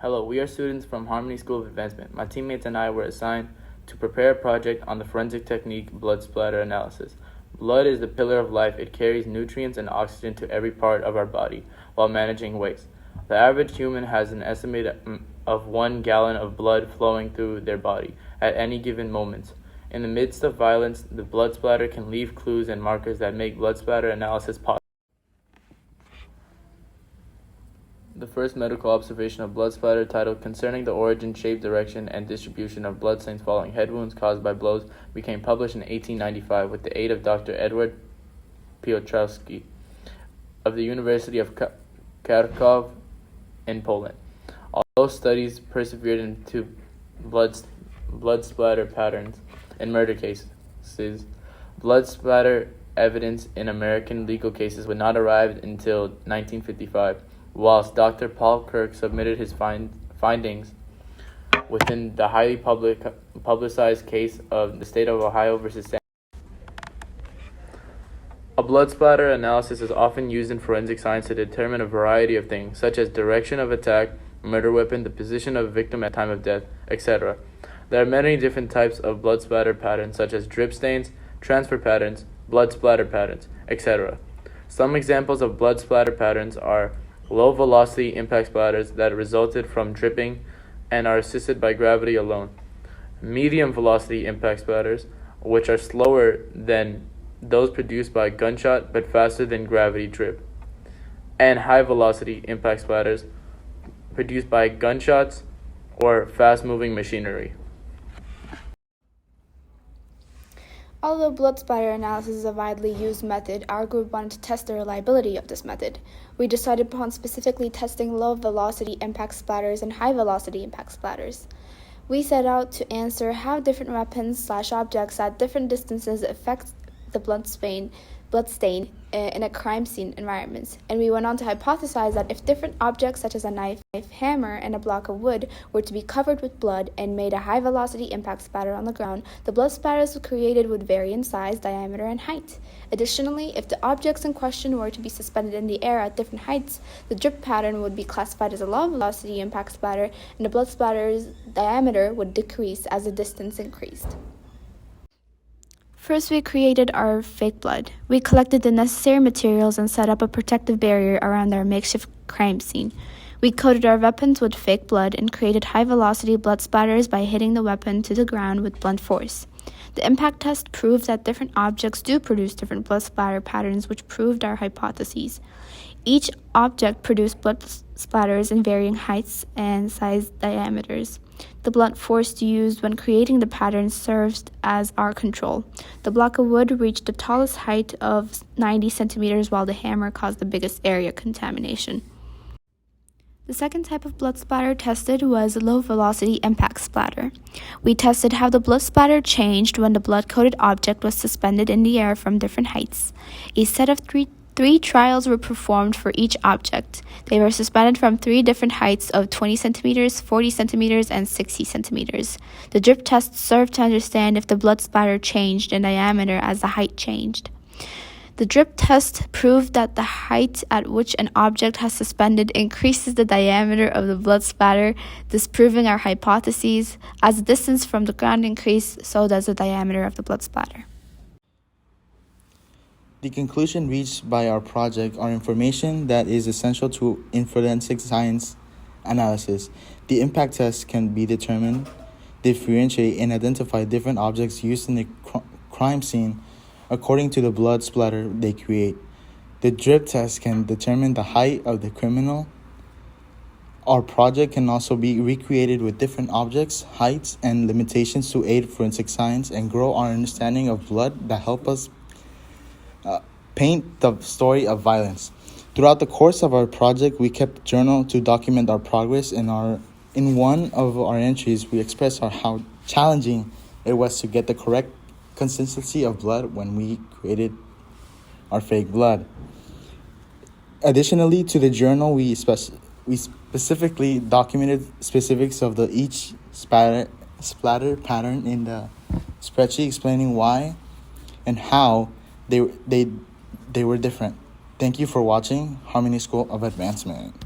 Hello, we are students from Harmony School of Advancement. My teammates and I were assigned to prepare a project on the forensic technique blood splatter analysis. Blood is the pillar of life. It carries nutrients and oxygen to every part of our body while managing waste. The average human has an estimate of 1 gallon of blood flowing through their body at any given moment. In the midst of violence, the blood splatter can leave clues and markers that make blood splatter analysis possible. The first medical observation of blood splatter, titled Concerning the Origin, Shape, Direction, and Distribution of Blood Stains Following Head Wounds Caused by Blows, became published in 1895 with the aid of Dr. Edward Piotrowski of the University of Krakow in Poland. Although studies persevered into blood splatter patterns in murder cases, blood splatter evidence in American legal cases would not arrive until 1955. Whilst Dr. Paul Kirk submitted his findings within the highly publicized case of the state of Ohio versus San. A blood splatter analysis is often used in forensic science to determine a variety of things, such as direction of attack, murder weapon, the position of victim at time of death, etc. There are many different types of blood splatter patterns, such as drip stains, transfer patterns, blood splatter patterns, etc. Some examples of blood splatter patterns are low-velocity impact splatters that resulted from dripping and are assisted by gravity alone, medium-velocity impact splatters, which are slower than those produced by gunshot but faster than gravity drip, and high-velocity impact splatters produced by gunshots or fast-moving machinery. Although blood splatter analysis is a widely used method, our group wanted to test the reliability of this method. We decided upon specifically testing low-velocity impact splatters and high-velocity impact splatters. We set out to answer how different weapons/objects at different distances affect the blood stain in a crime scene environment, and we went on to hypothesize that if different objects such as a knife, hammer, and a block of wood were to be covered with blood and made a high-velocity impact splatter on the ground, the blood splatters created would vary in size, diameter, and height. Additionally, if the objects in question were to be suspended in the air at different heights, the drip pattern would be classified as a low-velocity impact splatter, and the blood splatter's diameter would decrease as the distance increased. First, we created our fake blood. We collected the necessary materials and set up a protective barrier around our makeshift crime scene. We coated our weapons with fake blood and created high-velocity blood splatters by hitting the weapon to the ground with blunt force. The impact test proved that different objects do produce different blood splatter patterns, which proved our hypotheses. Each object produced blood splatters in varying heights and size diameters. The blunt force used when creating the pattern served as our control. The block of wood reached the tallest height of 90 centimeters, while the hammer caused the biggest area contamination. The second type of blood splatter tested was low-velocity impact splatter. We tested how the blood splatter changed when the blood-coated object was suspended in the air from different heights. A set of three trials were performed for each object. They were suspended from 3 different heights of 20 centimeters, 40 centimeters, and 60 centimeters. The drip test served to understand if the blood splatter changed in diameter as the height changed. The drip test proved that the height at which an object has suspended increases the diameter of the blood splatter, disproving our hypotheses. As the distance from the ground increases, so does the diameter of the blood splatter. The conclusion reached by our project are information that is essential in forensic science analysis. The impact test can be determined, differentiate, and identify different objects used in the crime scene according to the blood splatter they create. The drip test can determine the height of the criminal. Our project can also be recreated with different objects, heights, and limitations to aid forensic science and grow our understanding of blood that help us paint the story of violence. Throughout the course of our project, we kept a journal to document our progress. In one of our entries, we expressed how challenging it was to get the correct consistency of blood when we created our fake blood. Additionally to the journal, we specifically documented specifics of each splatter pattern in the spreadsheet, explaining why and how they were different. Thank you for watching Harmony School of Advancement.